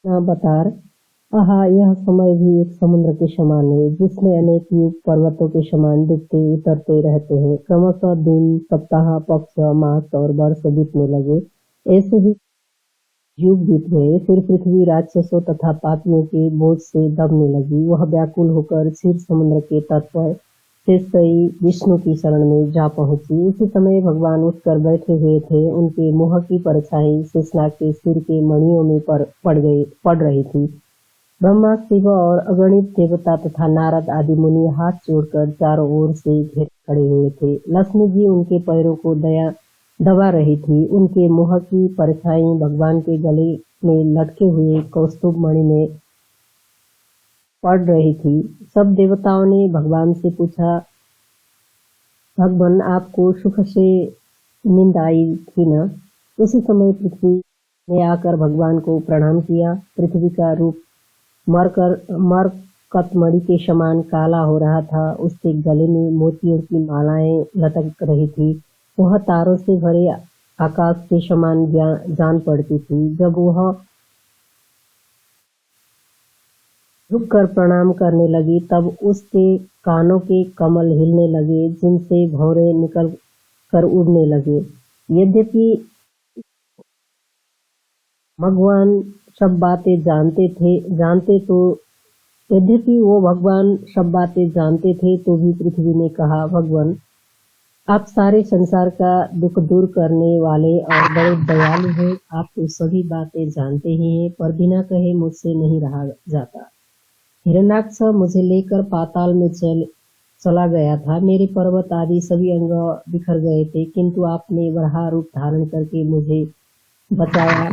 बतार। आहा, यह समय भी एक समुद्र के समान है जिसमें अनेक युग पर्वतों के समान डूबते उतरते रहते हैं। क्रमशः दिन, सप्ताह, पक्ष, मास और वर्ष बीतने लगे। ऐसे ही युग बीत गए। फिर पृथ्वी राक्षसों तथा पापियों के बोझ से दबने लगी। वह व्याकुल होकर क्षीर समुद्र के तट पर शेषशायी विष्णु की शरण में जा पहुंची। उसी समय भगवान उठकर बैठे हुए थे। उनके मुंह की परछाई शेषनाग के सिर के मणियों में पड़ रही थी। ब्रह्मा, शिव और अगणित देवता तथा नारद आदि मुनि हाथ जोड़कर चारों ओर से घेर खड़े हुए थे। लक्ष्मी जी उनके पैरों को दबा रही थी। उनके मुंह की परछाई भगवान के गले में लटके हुए कौस्तुभ मणि में पड़ रही थी। सब देवताओं ने भगवान से पूछा, भगवान, आपको सुख से नींद आई थी न? उसी समय पृथ्वी ने आकर भगवान को प्रणाम किया। पृथ्वी का रूप मरकतमणि के समान काला हो रहा था। उसके गले में मोतियों की मालाएं लटक रही थी। वह तारों से भरे आकाश के समान जान पड़ती थी। जब वह झुककर प्रणाम करने लगी तब उसके कानों के कमल हिलने लगे जिनसे भौरे निकल कर उड़ने लगे। यद्यपि भगवान सब बातें जानते थे तो भी पृथ्वी ने कहा, भगवान, आप सारे संसार का दुख दूर करने वाले और बड़े दयालु हैं। आप तो सभी बातें जानते ही हैं, पर बिना कहे मुझसे नहीं रहा जाता। हिरण्याक्ष मुझे लेकर पाताल में चला गया था। मेरे पर्वत आदि सभी अंग बिखर गए थे, किंतु आपने वराह रूप धारण करके मुझे बचाया।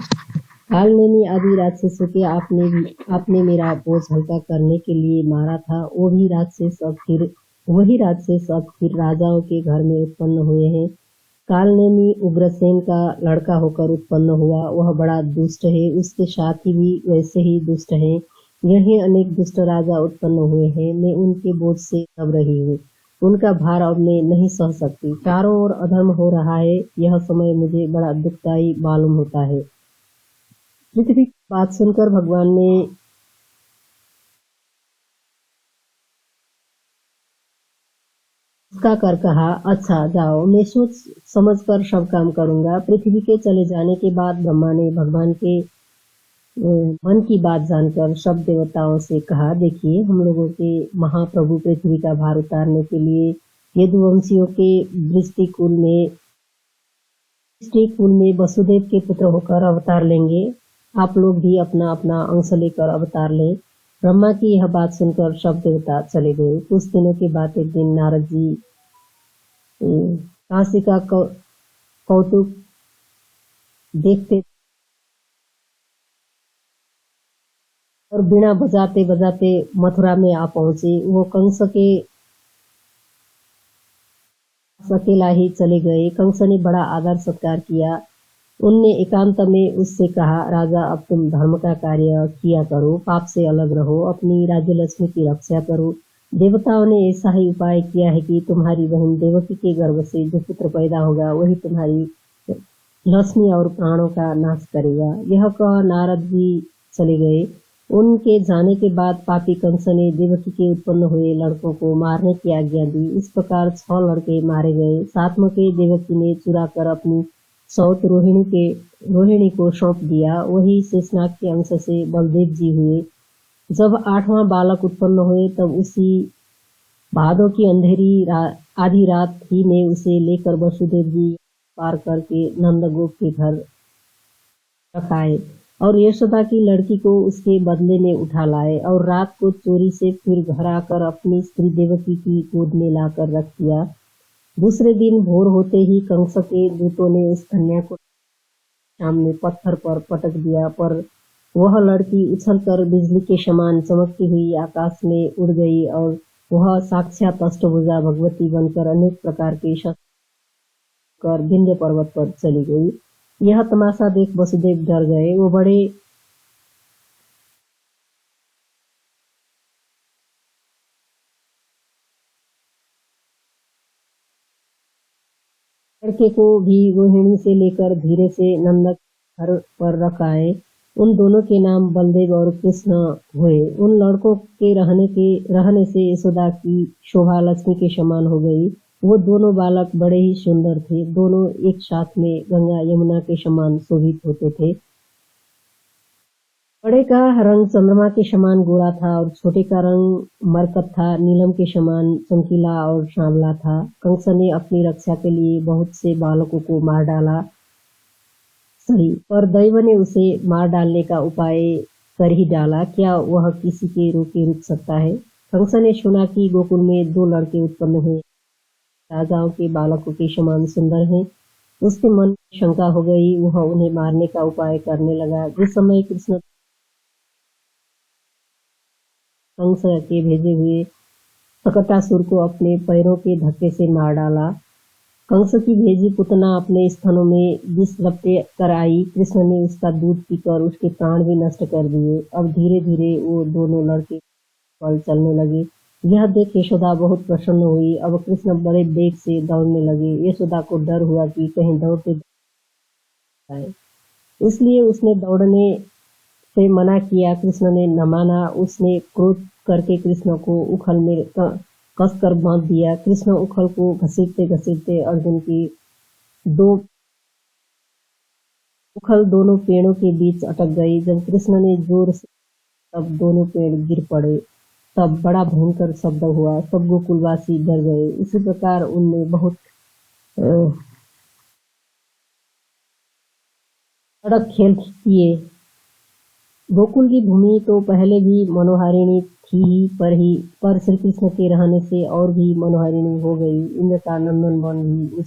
कालनेमी आदि राक्षसों के आपने मेरा बोझ हल्का करने के लिए मारा था। वही राक्षस अब फिर राजाओं के घर में उत्पन्न हुए हैं। कालनेमी उग्रसेन का लड़का होकर उत्पन्न हुआ। वह बड़ा दुष्ट है। उसके साथी भी वैसे ही दुष्ट हैं। यही अनेक दुष्ट राजा उत्पन्न हुए हैं। मैं उनके बोझ से दब रही हूँ। उनका भार अब मैं नहीं सह सकती। चारों ओर अधर्म हो रहा है। यह समय मुझे बड़ा दुखदायी मालूम होता है। पृथ्वी की बात सुनकर भगवान ने उसका कर कहा, अच्छा जाओ, मैं सोच समझ कर सब काम करूंगा। पृथ्वी के चले जाने के बाद ब्रह्मा ने भगवान के मन की बात जानकर सब देवताओं से कहा, देखिए, हम लोगों के महाप्रभु पृथ्वी का भार उतारने के लिए यदुवंशियों के वृष्टिकुल में वसुदेव के पुत्र होकर अवतार लेंगे। आप लोग भी अपना अपना अंश लेकर अवतार लें। ब्रह्मा की यह बात सुनकर सब देवता चले गए। कुछ दिनों के बाद एक दिन नारद जी काशी का कौतुक देखते और बीणा बजाते बजाते मथुरा में आ पहुंचे। वो कंस के अकेला ही चले गए। कंस ने बड़ा आदर सत्कार किया। उनने एकांत में उससे कहा, राजा, अब तुम धर्म का कार्य किया करो, पाप से अलग रहो, अपनी राज्य लक्ष्मी की रक्षा करो। देवताओं ने ऐसा ही उपाय किया है कि तुम्हारी बहन देवकी के गर्भ से जो पुत्र पैदा होगा वही तुम्हारी लक्ष्मी और प्राणों का नाश करेगा। यह कह नारद जी चले गए। उनके जाने के बाद पापी कंस ने देवकी के उत्पन्न हुए लड़कों को मारने की आज्ञा दी। इस प्रकार 6 लड़के मारे गए। 7वें के देवकी ने चुरा कर अपनी सौत रोहिणी को सौंप दिया। वही शेषनाग के अंश से बलदेव जी हुए। जब 8वां बालक उत्पन्न हुए तब उसी भादों की अंधेरी आधी रात ही में उसे लेकर वसुदेव जी पार करके नंदगोप के घर रखाए और यशोदा की लड़की को उसके बदले में उठा लाए और रात को चोरी से फिर घर आकर अपनी स्त्री देवकी की गोद में लाकर रख दिया। दूसरे दिन भोर होते ही कंस के दूतों ने उस कन्या को सामने पत्थर पर पटक दिया, पर वह लड़की उछलकर बिजली के समान चमकती हुई आकाश में उड़ गई और वह साक्षात अष्टभुजा भगवती बनकर अनेक प्रकार के शस्त्र कर विंध्य पर्वत पर चली गई। यह तमाशा देख वसुदेव डर गए। वो बड़े लड़के को भी रोहिणी से लेकर धीरे से नंदक घर पर रख आए। उन दोनों के नाम बलदेव और कृष्ण हुए। उन लड़कों के रहने से यशोदा की शोभा लक्ष्मी के समान हो गई। वो दोनों बालक बड़े ही सुंदर थे। दोनों एक साथ में गंगा यमुना के समान शोभित होते थे। बड़े का रंग चंद्रमा के समान गोरा था और छोटे का रंग मरकत था, नीलम के समान चमकीला और सांवला था। कंस ने अपनी रक्षा के लिए बहुत से बालकों को मार डाला, सही, पर दैव ने उसे मार डालने का उपाय कर ही डाला। क्या वह किसी के रोके रुक सकता है? कंस ने सुना कि गोकुल में 2 लड़के उत्पन्न हुए, राजाओं के बालकों के समान सुंदर हैं। उसके मन में शंका हो गई। वह उन्हें मारने का उपाय करने लगा। जिस समय कृष्ण कंस के भेजे हुए सकटासुर को अपने पैरों के धक्के से मार डाला। कंस की भेजी पुतना अपने स्तनों में विष लपटे कर आई। कृष्ण ने उसका दूध पीकर उसके प्राण भी नष्ट कर दिए। अब धीरे धीरे वो दोनों लड़के पल चलने लगे। यह देख यशोदा बहुत प्रसन्न हुई। अब कृष्ण बड़े वेग से दौड़ने लगे। यशोदा को डर हुआ कि कहीं दौड़ते जाए, इसलिए उसने दौड़ने से मना किया। कृष्ण ने न माना। उसने क्रोध करके कृष्ण को उखल में कसकर बांध दिया। कृष्ण उखल को घसीटते घसीटते अर्जुन की दो उखल दोनों पेड़ों के बीच अटक गई। जब कृष्ण ने जोर से तब दोनों पेड़ गिर पड़े। तब बड़ा भयंकर शब्द हुआ। सब गोकुलवासी डर गए। इसी प्रकार उनने बहुत सड़क खेल किए। गोकुल की भूमि तो पहले भी मनोहारिणी थी ही, पर श्री कृष्ण के रहने से और भी मनोहारिणी हो गई। इंद्र का नंदन वन भी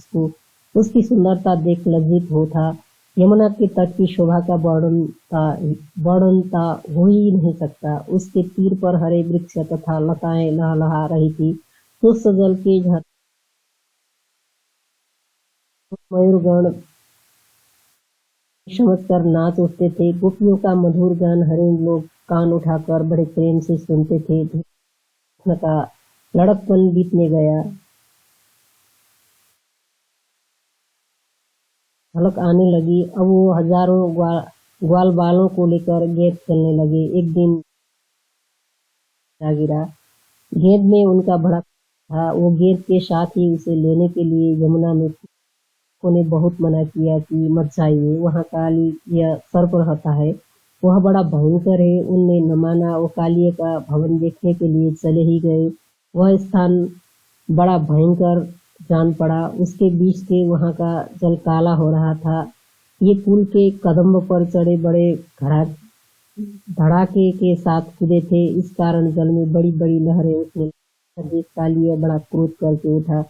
उसकी सुंदरता देख लज्जित हो था। यमुना के तट की शोभा का वर्णन हो ही नहीं सकता। उसके तीर पर हरे वृक्ष तथा लताएं लहलहा रही थी। स्वच्छ जल के झरने, मयूरगण समझकर नाच उठते थे। गोपियों का मधुर गान हरिण लोग कान उठाकर बड़े प्रेम से सुनते थे। कृष्ण का लड़कपन बीतने गया। झलक आने लगी। अब वो हजारों ग्वाल बालों को लेकर गेंद खेलने लगे। एक दिन गिरा। गेंद में उनका बड़ा था। वो गेंद के साथ ही उसे लेने के लिए यमुना में ने बहुत मना किया कि मत जाइए, वहाँ कालीय सर्प रहता है, वह बड़ा भयंकर है। उनने न माना। वो कालीय का भवन देखने के लिए चले ही गए। वह स्थान बड़ा भयंकर जान पड़ा। उसके बीच से वहाँ का जल काला हो रहा था। ये पुल के कदम पर चढ़े बड़े धड़ाके के साथ कूदे थे। इस कारण जल में बड़ी बड़ी लहरें उठने। कालीय बड़ा क्रोध करके उठा,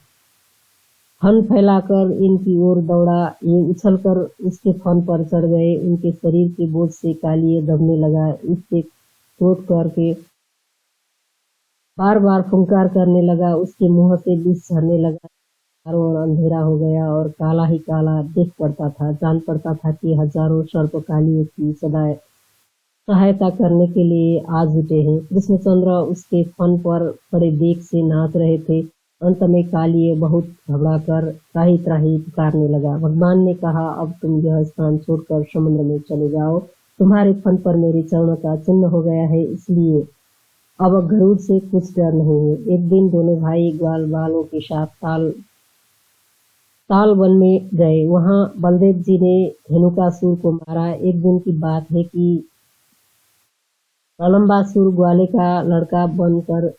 फन फैलाकर इनकी ओर दौड़ा। ये उछलकर उसके फन पर चढ़ गए। उनके शरीर के बोझ से कालीय दबने लगा। इससे क्रोध करके बार बार फुंकार करने लगा। उसके मुंह से विष झरने लगा। चारों ओर अंधेरा हो गया और काला ही काला देख पड़ता था। जान पड़ता था कि हजारों सर्प कालीय की सहायता करने के लिए आ जुटे हैं। कृष्णचंद्र उसके फन पर बड़े वेग से नाच रहे थे। अंत में कालीय बहुत घबराकर त्राही त्राही पुकारने लगा। भगवान ने कहा, अब तुम यह स्थान छोड़कर समुद्र में चले जाओ। तुम्हारे फन पर मेरे चरणों का चिन्ह हो गया है, इसलिए अब गरुड़ से कुछ डर नहीं है। एक दिन दोनों भाई ग्वाल बालों के साथ ताल वन में गए। वहां बलदेव जी ने धेनुकासुर को मारा। एक दिन की बात है कि प्रलंबासुर ग्वाले का लड़का बनकर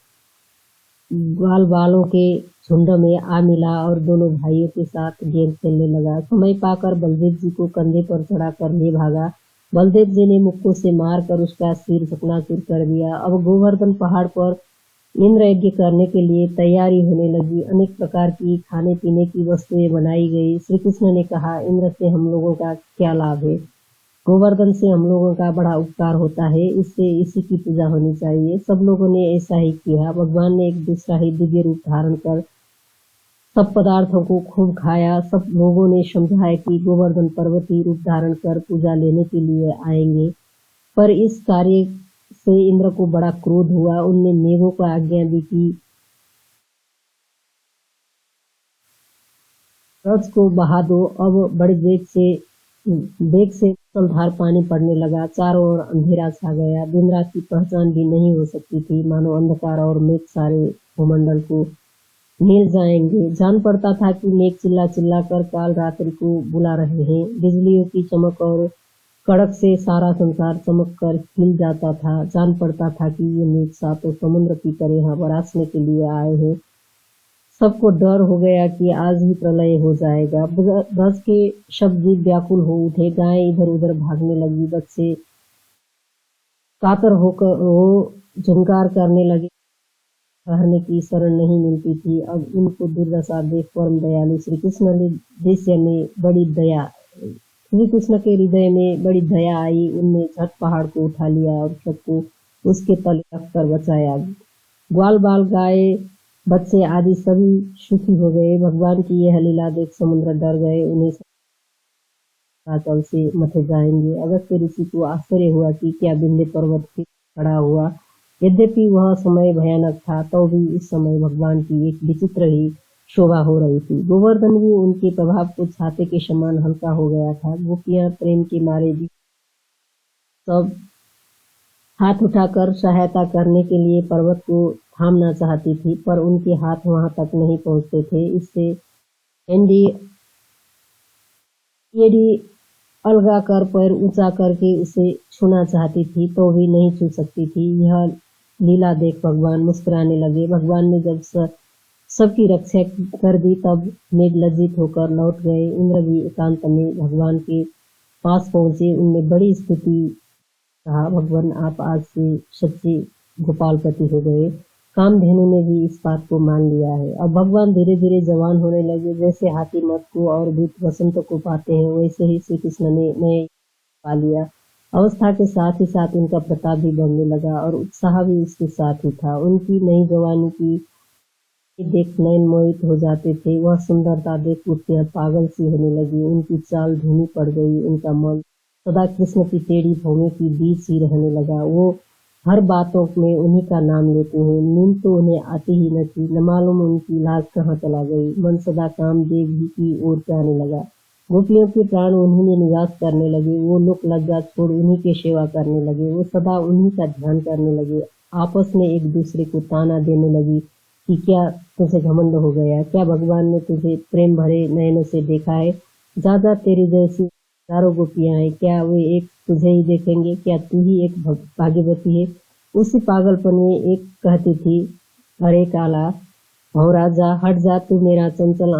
ग्वाल बालों के झुंड में आ मिला और दोनों भाइयों के साथ गेंद खेलने लगा। समय पाकर बलदेव जी को कंधे पर चढ़ाकर ले भागा। बलदेव जी ने मुक्कों से मारकर उसका सिर चकनाचूर कर दिया। अब गोवर्धन पहाड़ पर इंद्र यज्ञ करने के लिए तैयारी होने लगी। अनेक प्रकार की खाने पीने की वस्तुएं बनाई गई। श्री कृष्ण ने कहा, इंद्र से हम लोगों का क्या लाभ है? गोवर्धन से हम लोगों का बड़ा उपकार होता है, इससे इसी की पूजा होनी चाहिए। सब लोगों ने ऐसा ही किया। भगवान ने एक दूसरा ही दिव्य रूप धारण कर सब पदार्थों को खूब खाया। सब लोगों ने समझाया कि गोवर्धन पर्वती रूप धारण कर पूजा लेने के लिए आएंगे, पर इस कार्य से इंद्र को बड़ा क्रोध हुआ। उनने मेघों को आज्ञा दी कि रथ को बहा दो। अब बड़े वेग से मूसलाधार पानी पड़ने लगा, चारों ओर अंधेरा छा गया, दिन रात की पहचान भी नहीं हो सकती थी, मानो अंधकार और मेघ सारे भूमंडल को मिल जाएंगे। जान पड़ता था कि मेघ चिल्ला चिल्ला कर काल रात्रि को बुला रहे हैं। बिजलियों की चमक और कड़क से सारा संसार चमक कर खिल जाता था। जान पड़ता था कि ये मेघ सातों समुद्र पीकर यहाँ बरसने के लिए आए हैं। सबको डर हो गया कि आज ही प्रलय हो जाएगा। बस के शब्द व्याकुल हो उठे, गायें इधर उधर भागने लगी, बच्चे कातर होकर वो झुंकार करने लगे। ठहरने की शरण नहीं मिलती थी। अब इनको दुर्दशा देख परम दयालु श्री कृष्ण के हृदय में बड़ी दया आई। उनने झट पहाड़ को उठा लिया और सबको उसके तले रखकर बचाया। ग्वाल बाल गाय बच्चे आदि सभी सुखी हो गए। भगवान की यह लीला देख समुद्र डर गए, उन्हें आंचल से मथे जाएंगे। अगस्त्य ऋषि को आश्चर्य हुआ कि क्या विंध्य पर्वत फिर खड़ा हुआ। यद्यपि वह समय भयानक था, तो भी उस समय भगवान की एक विचित्र ही शोभा हो रही थी। गोवर्धन भी उनके प्रभाव को छाते के समान हल्का हो गया था। गोपियां प्रेम के मारे भी सब हाथ उठाकर सहायता करने के लिए पर्वत को थामना चाहती थी, पर उनके हाथ वहां तक नहीं पहुंचते थे। इससे यदि अलगा कर पैर ऊंचा करके उसे छूना चाहती थी तो भी नहीं छू सकती थी। यह लीला देख भगवान मुस्कुराने लगे। भगवान ने जब सबकी रक्षा कर दी, तब मेघ लज्जित होकर लौट गए। इंद्र भी एकांत में भगवान के पास पहुंचे। उनने बड़ी स्तुति कहा, भगवान आप आज से सच्चे गोपालपति हो गए। कामधेनु ने भी इस बात को मान लिया है। अब भगवान धीरे धीरे जवान होने लगे। जैसे हाथी मत को और दूत वसंत को पाते हैं, वैसे ही श्री कृष्ण ने नए पा लिया। अवस्था के साथ ही साथ उनका प्रताप भी बढ़ने लगा और उत्साह भी उसके साथ ही था। उनकी नई जवानी की देख नयन मोहित हो जाते थे। वह सुंदरता देख गोपियां पागल सी होने लगी। उनकी चाल धीमी पड़ गई। उनका मन सदा कृष्ण की टेढ़ी भौंगे की बीच सी रहने लगा। वो हर बातों में उन्हीं का नाम लेते हैं। नींद तो उन्हें आती ही न थी। न मालूम उनकी लाज कहाँ चला गई। मन सदा कामदेव जी की ओर जाने लगा। गोपियों के प्राण उन्हीं में निवास करने लगे। वो लोक लज्जा छोड़ उन्हीं की सेवा करने लगे। वो सदा उन्हीं का ध्यान करने लगे। आपस में एक दूसरे को ताना देने लगी कि क्या तुझे घमंड हो गया, क्या भगवान ने तुझे प्रेम भरे नयनों से देखा है। जा जा, तेरी जैसी हजारों गोपियां हैं, क्या वे एक तुझे ही देखेंगे, क्या तू ही एक भाग्यवती है। उसी पागलपन में एक कहती थी, अरे काला भौरा जा, हट जा, तू मेरा चंचल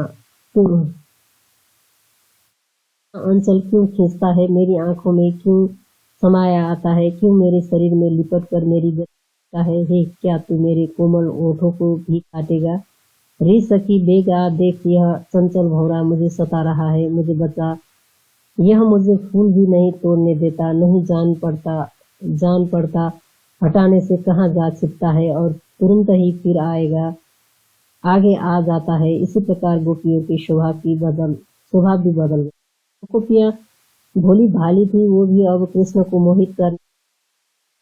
अंचल क्यों खींचता है, मेरी आंखों में क्यों समाया आता है, क्यों मेरे शरीर में लिपट कर मेरी है। हे, क्या तू मेरे कोमल ओठों को भी काटेगा। रे सखी बेगा, देख यह चंचल भौरा मुझे सता रहा है, मुझे बचा। यह मुझे फूल भी नहीं तोड़ने देता। नहीं जान पड़ता हटाने से कहाँ जा छिपता है और तुरंत ही फिर आगे आ जाता है। इसी प्रकार गोपियों के स्वभाव भी बदल गया। गोपियां भोली भाली थी, वो भी अब कृष्ण को मोहित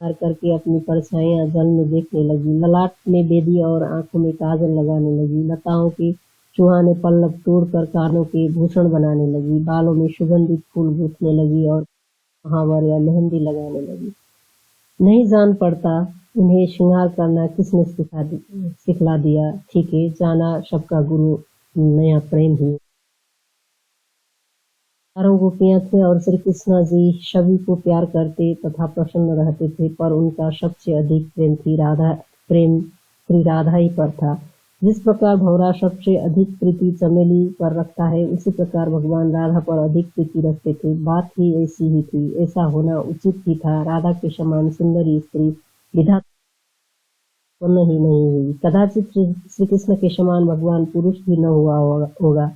करके अपनी परछाइयां जल में देखने लगी। ललाट में बेदी और आंखों में काजल लगाने लगी। लताओं के चूहाने पल्लव तोड़कर कानों के भूषण बनाने लगी। बालों में सुगंधित फूल गूंथने लगी और महावर या मेहंदी लगाने लगी। नहीं जान पड़ता उन्हें श्रृंगार करना किसने सिखला दिया। ठीक है, जाना सबका गुरु नया प्रेम ही। चारों गोपियां थे और श्री कृष्ण जी सभी को प्यार करते तथा प्रसन्न रहते थे, पर उनका सबसे अधिक प्रेम श्री राधा ही पर था। जिस प्रकार भौरा सबसे अधिक प्रीति चमेली पर रखता है, उसी प्रकार भगवान राधा पर अधिक प्रीति रखते थे। बात ही ऐसी ही थी, ऐसा होना उचित ही था। राधा के समान सुंदरी स्त्री विधाता ही नहीं हुई। कदाचित श्री कृष्ण के समान भगवान पुरुष भी न हुआ होगा।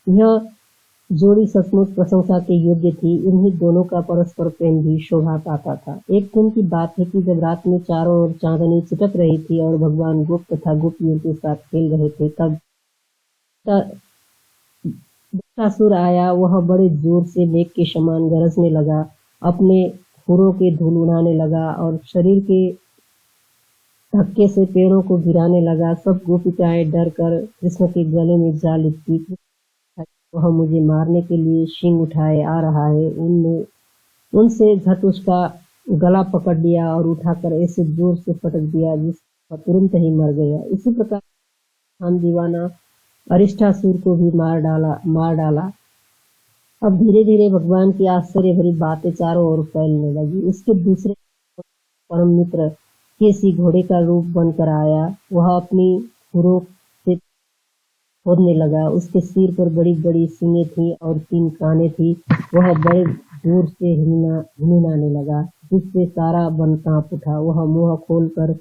यह जोड़ी सचमुच प्रशंसा के योग्य थी। इन्हीं दोनों का परस्पर प्रेम भी शोभा पाता था। एक दिन की बात है कि जब रात में चारों ओर चांदनी चिटक रही थी और भगवान गोप तथा गोपियों के साथ खेल रहे थे, तब दक्षासुर आया। वह बड़े जोर से मेघ के समान गरजने लगा, अपने खुरों के धूल उड़ाने लगा और शरीर के धक्के से पेड़ों को गिराने लगा। सब गोपिकाएं डर कर कृष्ण के गले में जा लिपटी। वह मुझे मारने के लिए सींग उठाए आ रहा है। उनसे झट उसका गला पकड़ लिया और उठाकर ऐसे जोर से पटक दिया जिसका तुरंत ही मर गया। इसी प्रकार हम दीवाना अरिष्टासुर को भी मार डाला। अब धीरे धीरे भगवान की आश्चर्य भरी बातें चारों ओर फैलने लगी। उसके दूसरे परम मित्र केसी घोड़े का रूप बनकर आया। वह अपनी खुरों से खोदने लगा। उसके सिर पर बड़ी बड़ी सींगें थी और 3 कानें थी। वह बड़े जोर से हिनहिनाने लगा, जिससे सारा वन कांप उठा। वह मुंह खोलकर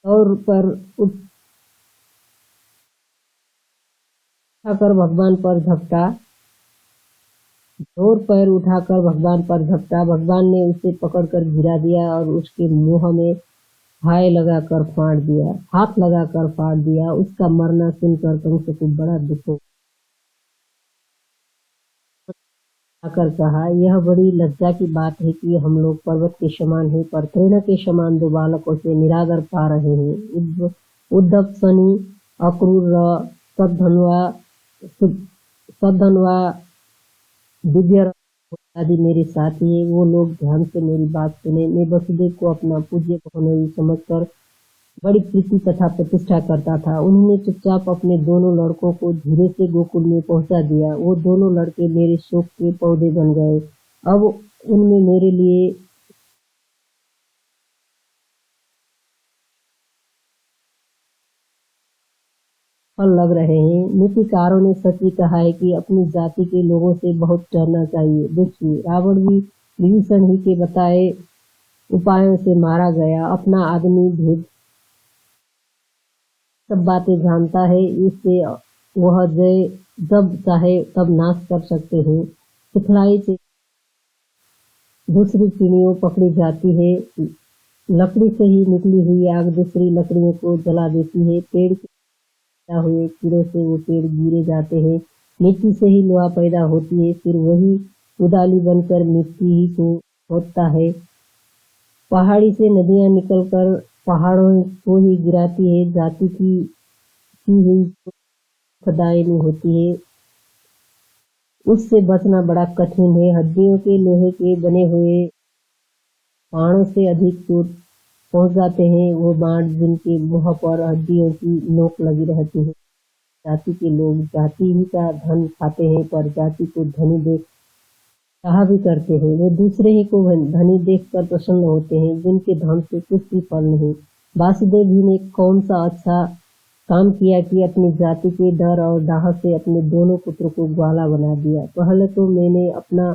और पर उठाकर भगवान पर झपटा। जोर पैर उठाकर भगवान पर झपटा। भगवान ने उसे पकड़कर गिरा दिया और उसके मुंह में हाथ लगाकर फाड़ दिया। उसका मरना सुनकर कंस को बड़ा दुख आकर कहा, यह बड़ी लज्जा की बात है कि हम लोग पर्वत के समान हैं, पर तृण के समान 2 बालकों से निरादर पा रहे हैं। उद्धव, शनि, अक्रूर, सद्धन्वा, दिव्य आदि मेरे साथी हैं। वो लोग ध्यान से मेरी बात सुने। मैं वसुदेव को अपना पूज्य होने समझकर बड़ी प्रीति तथा प्रतिष्ठा करता था। उन्होंने चुपचाप अपने दोनों लड़कों को धीरे से गोकुल में पहुंचा दिया। वो दोनों लड़के मेरे शोक के पौधे बन गए। अब उनमें मेरे लिए फल लग रहे हैं। नीतिकारों ने सच ही कहा है कि अपनी जाति के लोगों से बहुत डरना चाहिए। देखिए, रावण भी विभीषण ही के बताए उपायों से मारा गया। अपना आदमी भेद सब बातें जानता है। इससे वह जब चाहे तब नाश कर सकते हैं। सिखलाई से दूसरी चिड़ियों पकड़ी जाती है। लकड़ी से ही निकली हुई आग दूसरी लकड़ियों को जला देती है। पेड़ के पैदा हुए कीड़ों से वो पेड़ गिरे जाते हैं। मिट्टी से ही लोहा पैदा होती है, फिर वही उदाली बनकर मिट्टी ही को खोदता है। पहाड़ी से नदियां निकलकर पहाड़ों को ही गिराती है। जाति की हुई खदायनी होती है, उससे बचना बड़ा कठिन है। हड्डियों के लोहे के बने हुए बाणों से अधिक चोट पहुंच जाते हैं वो बाण जिनके मुंह पर हड्डियों की नोक लगी रहती है। जाति के लोग जाति ही का धन खाते हैं, पर जाति को धनी देख कहा भी करते हैं। वे दूसरे ही को धनी देखकर प्रसन्न होते हैं, जिनके धन से कुछ भी फल नहीं। वासुदेव जी ने कौन सा अच्छा काम किया कि अपनी जाति के डर और डाह से अपने दोनों पुत्रों को ग्वाला बना दिया। पहले तो मैंने अपना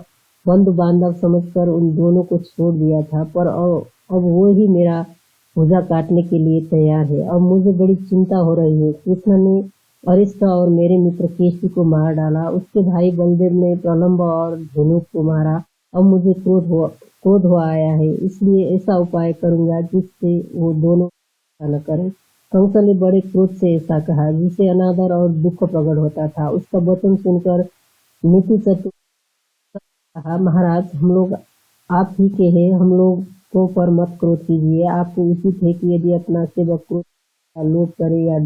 बंधु बांधव समझकर उन दोनों को छोड़ दिया था, पर अब वो ही मेरा भुजा काटने के लिए तैयार है। अब मुझे बड़ी चिंता हो रही है। कृष्ण ने अरिष्ट और मेरे मित्र केशी को मार डाला। उसके भाई बलदेव ने प्रलंब और धनुक को मारा। अब मुझे क्रोध हो आया है, इसलिए ऐसा उपाय करूंगा जिससे वो दोनों न करें। कंस ने बड़े क्रोध से ऐसा कहा, जिसे अनादर और दुख प्रकट होता था। उसका वचन सुनकर नीति चतुर कहा, महाराज, हम लोग आप ही के हैं, हम लोग को पर मत क्रोध कीजिए। आपको उचित है कि यदि अपना सेवक क्रोध का लोभ करे या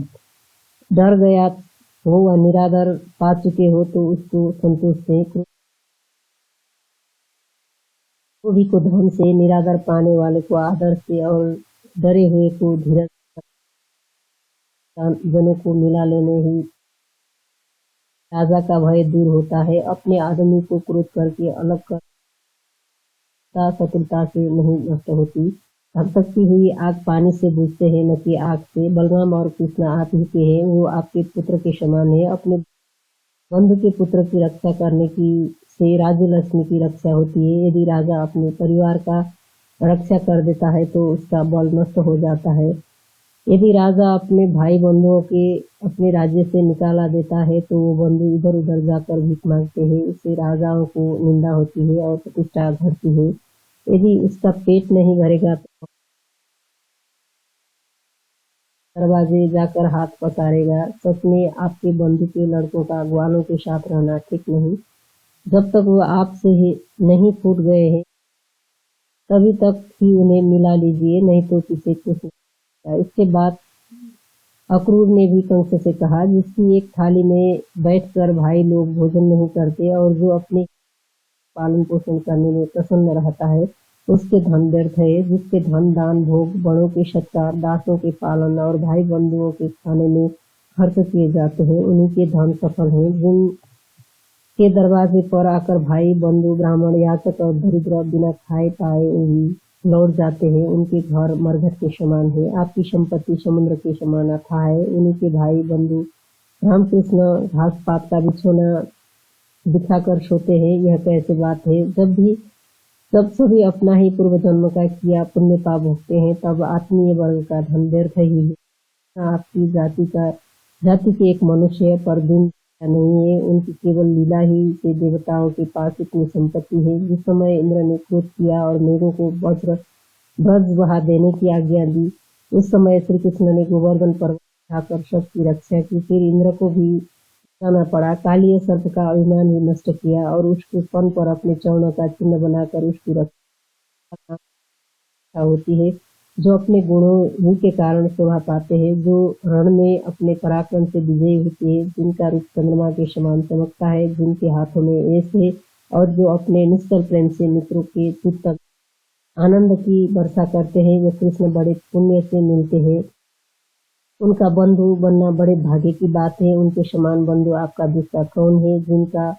डर गया हो व निरादर पा चुके हो तो उसको संतोष दें। क्रोधी को धन से, निरादर पाने वाले को आदर से और डरे हुए को धीरज जनों को मिला लेने ही राजा का भय दूर होता है। अपने आदमी को क्रोध करके अलग कर शत्रुता से नहीं नष्ट होती। धकधकती हुई आग पानी से बुझते हैं, न कि आग से। बलराम और कृष्ण आप ही के हैं, वो आपके पुत्र के समान है। अपने बंधु के पुत्र की रक्षा करने की से राज्य लक्ष्मी की रक्षा होती है। यदि राजा अपने परिवार का रक्षा कर देता है तो उसका बल नष्ट हो जाता है। यदि राजा अपने भाई बंधुओं के अपने राज्य से निकाला देता है तो वो बंधु इधर उधर जाकर भीख मांगते हैं। इससे राजाओं को निंदा होती है और प्रतिष्ठा घटती है। यदि उसका पेट नहीं भरेगा तो दरवाजे जाकर हाथ पसारेगा। सच में आपके बंधु के लड़कों का ग्वालों के साथ रहना ठीक नहीं। जब तक वो आपसे ही नहीं फूट गए हैं तभी तक ही उन्हें मिला लीजिए, नहीं तो किसी कुछ। इसके बाद अक्रूर ने भी कंस से कहा, जिसकी एक थाली में बैठकर भाई लोग भोजन नहीं करते और जो अपने पालन पोषण करने में प्रसन्न रहता है, उसके धन व्यर्थ है। जिसके धन दान भोग, बड़ों के सत्कार, दासों के पालन और भाई बंधुओं के खाने में खर्च किए जाते हैं, उन्हीं के धन सफल हैं। जिनके दरवाजे पर आकर भाई बंधु, ब्राह्मण, याचक और दरिद्र बिना खाए पाए लौट जाते हैं, उनके घर मरघट के समान है। आपकी संपत्ति समुद्र के समान अथाह है। उन्हीं के भाई बंधु रामकृष्ण घास पात का बिछौना बिछाकर सोते हैं। यह कैसे बात है? जब सभी अपना ही पूर्व जन्म का किया पुण्य पाप भोगते हैं, तब आत्मीय वर्ग का धन व्यर्थ ही है। आपकी जाति के एक मनुष्य पर दिन नहीं है। उनकी केवल लीला ही से देवताओं के पास इतनी संपत्ति है। जिस समय इंद्र ने क्रोध किया और मेघों को ब्रज बहा देने की आज्ञा दी, उस समय श्री कृष्ण ने गोवर्धन पर्वत उठाकर सबकी रक्षा की। फिर इंद्र को भी जाना पड़ा। कालिय सर्प का अभिमान ही नष्ट किया और उसके फन पर अपने चरणों का चिन्ह बनाकर उसकी रक्षा होती है। जो अपने गुणों ही के कारण शोभा पाते हैं, जो रण में अपने पराक्रम से विजयी होते हैं, जिनका रूप चंद्रमा के समान चमकता है, जिनके हाथों में ऐश है और जो अपने निश्चल प्रेम से मित्रों के चित्त आनंद की वर्षा करते हैं, वे कृष्ण बड़े पुण्य से मिलते हैं। उनका बंधु बनना बड़े भाग्य की बात है। उनके समान बंधु आपका दूसरा कौन है? जिनका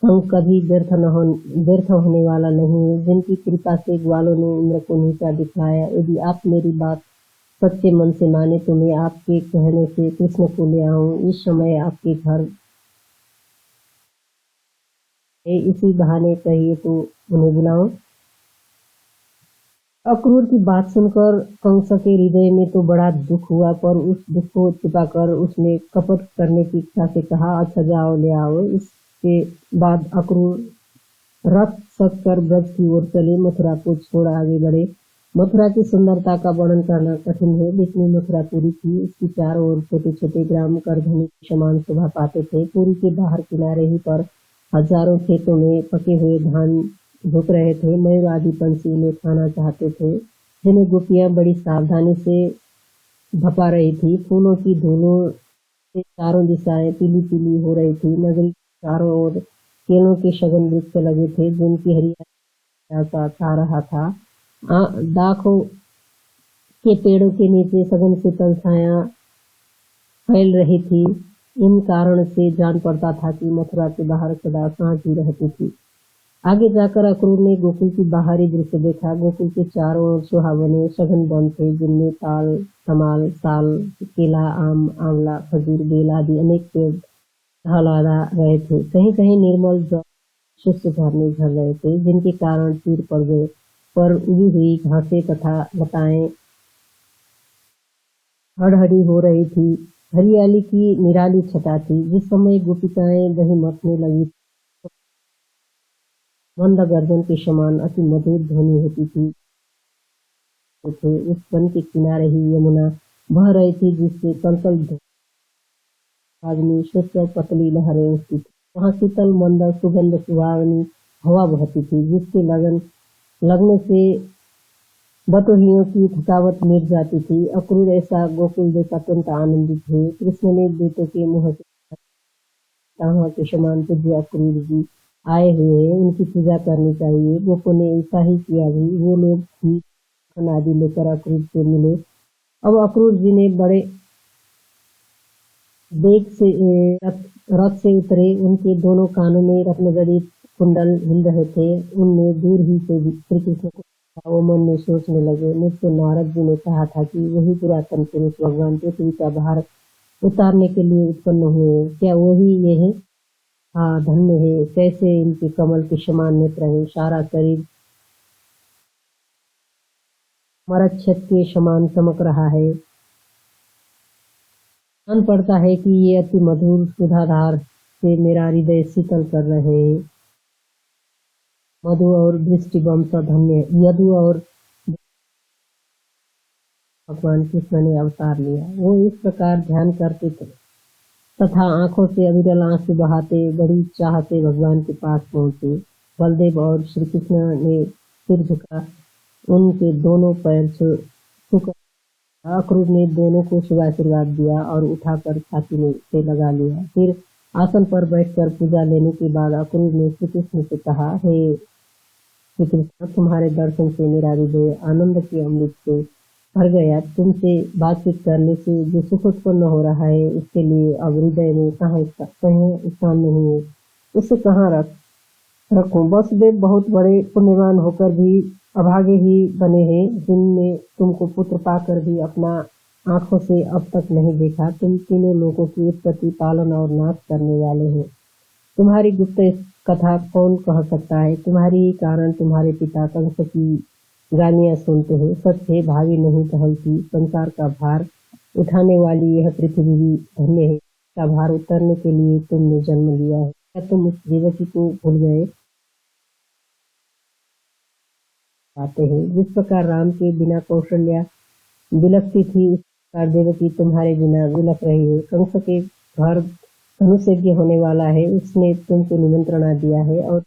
संग कभी व्यर्थ होने वाला नहीं है, जिनकी कृपा से ग्वालों ने इंद्र को नीचा दिखाया। यदि आप मेरी बात सच्चे मन से माने तो मैं आपके कहने से कृष्ण को ले आऊं। इस समय आपके घर इसी बहाने कहिए तो उन्हें बुलाऊं। अक्रूर की बात सुनकर कंस के हृदय में तो बड़ा दुख हुआ, पर उस दुख को छिपाकर उसने कपट करने की इच्छा से कहा, अच्छा जाओ ले आओ। इसके बाद अक्रूर रथ सकर ब्रज की ओर चले, मथुरा को छोड़ आगे बढ़े। मथुरा की सुंदरता का वर्णन करना कठिन है। जितनी मथुरा पुरी थी, उसकी चारों ओर छोटे छोटे ग्राम करधनी के समान शोभा पाते थे। पुरी के बाहर किनारे ही पर हजारों खेतों में पके हुए धान झुक रहे थे। मयूर आदि पंछी उन्हें खाना चाहते थे, जिन्हें गोपियां बड़ी सावधानी से भपा रही थी। फूलों की धूलों से चारों दिशाएं पीली पीली हो रही थी। नगरी चारों ओर केलों के सघन वृक्ष लगे थे, जिनकी हरियाली छा रहा था। दाखों के पेड़ों के नीचे सघन शीतल छाया फैल रही थी। इन कारण से जान पड़ता था कि मथुरा के बाहर सदा सांझ ही रहती थी। आगे जाकर अक्रूर ने गोकुल की बाहरी दृश्य देखा। गोकुल के चारों ओर सुहावने सघन वन थे, जिनमें ताल, तमाल, साल, केला, आम, आंवला, खजूर, बेल आदि अनेक पेड़ लहलहा रहे थे। कहीं कहीं निर्मल जल शुष्क झरने झर रहे थे, जिनके कारण तीर पर उगी हुई घासें तथा लताएं हड़हड़ी हो रही थी। हरियाली की निराली छटा थी। जिस समय गोपिकाएं दही मथने लगी, मंद गर्जन के समान अति मधुर ध्वनि होती थी। उस वन के किनारे ही यमुना बह रही थी, जिससे कलकल धूनी स्वच्छ पतली लहरें उठती थी। वहां शीतल मंद सुगंध सुहावनी हवा बहती थी, जिसके लगने से बटोहियों की थकावट मिट जाती थी। अक्रूर ऐसा गोकुल देख अत्यंत आनंदित हुए। कृष्ण ने दूतों के मुँह से के समान पूज्य अक्रूर जी आए हुए हैं, उनकी पूजा करनी चाहिए। गोपों ने ऐसा ही किया भी। वो लोग खीर आदि लेकर अक्रूर से मिले। अब अक्रूर जी ने बड़े देख से रथ से उतरे। उनके दोनों कानों में रत्नजड़ित कुंडल हिल रहे थे। उनमें दूर ही से श्री कृष्ण को वो मन में सोचने लगे। मुझसे नारद जी ने कहा था कि वही पुरातन पुरुष भगवान पृथ्वी का भार उतारने के लिए उत्पन्न हुए। क्या वही ये है? हाँ, धन्य है। कैसे इनके कमल के समान नेत्र हैं। सारा शरीर मरच्छत के समान चमक रहा है। जान पड़ता है कि ये अति मधुर सुधाधार से मेरा हृदय शीतल कर रहे हैं। मधु और दृष्टि वंश धन्य। यदु और भगवान कृष्ण ने अवतार लिया। वो इस प्रकार ध्यान करते थे तथा आंखों से अविरल आंसू बहाते बड़ी चाह से भगवान के पास पहुंचे। बलदेव और श्री कृष्ण ने सिर झुका, उनके दोनों पैर छूकर अक्रूर ने दोनों को शुभाशीर्वाद दिया और उठाकर छाती में से लगा लिया। फिर आसन पर बैठकर पूजा लेने के बाद अक्रूर ने श्री कृष्ण से कहा, हे श्री कृष्ण, तुम्हारे दर्शन से मेरा हृदय आनंद के अमृत से भर गया। तुमसे बातचीत करने से जो सुख उत्पन्न हो रहा है उसके लिए अब हृदय में कहीं स्थान नहीं है, उसे कहाँ रखूं। वसुदेव बहुत बड़े पुण्यवान होकर भी अभागे ही बने हैं, जिनने तुमको पुत्र पाकर भी अपना आंखों से अब तक नहीं देखा। तुम तीनों लोगों की उत्पत्ति, पालन और नाश करने वाले हो। तुम्हारी गुप्त कथा कौन कह सकता है। तुम्हारी ही कारण तुम्हारे पिता कंस की गालियां सुनते हैं। सच है, भावी नहीं टहलती। संसार का भार उठाने वाली यह पृथ्वी भी धन्य है। का भार उतरने के लिए तुमने जन्म लिया है। क्या तुम उस देवकी को भूल गए? पाते हैं जिस प्रकार राम के बिना कौशल्या बिलखती थी, उस प्रकार देवकी तुम्हारे बिना बिलख रही है। कंस के घर धनुष यज्ञ होने वाला है, उसने तुमको निमंत्रणा दिया है और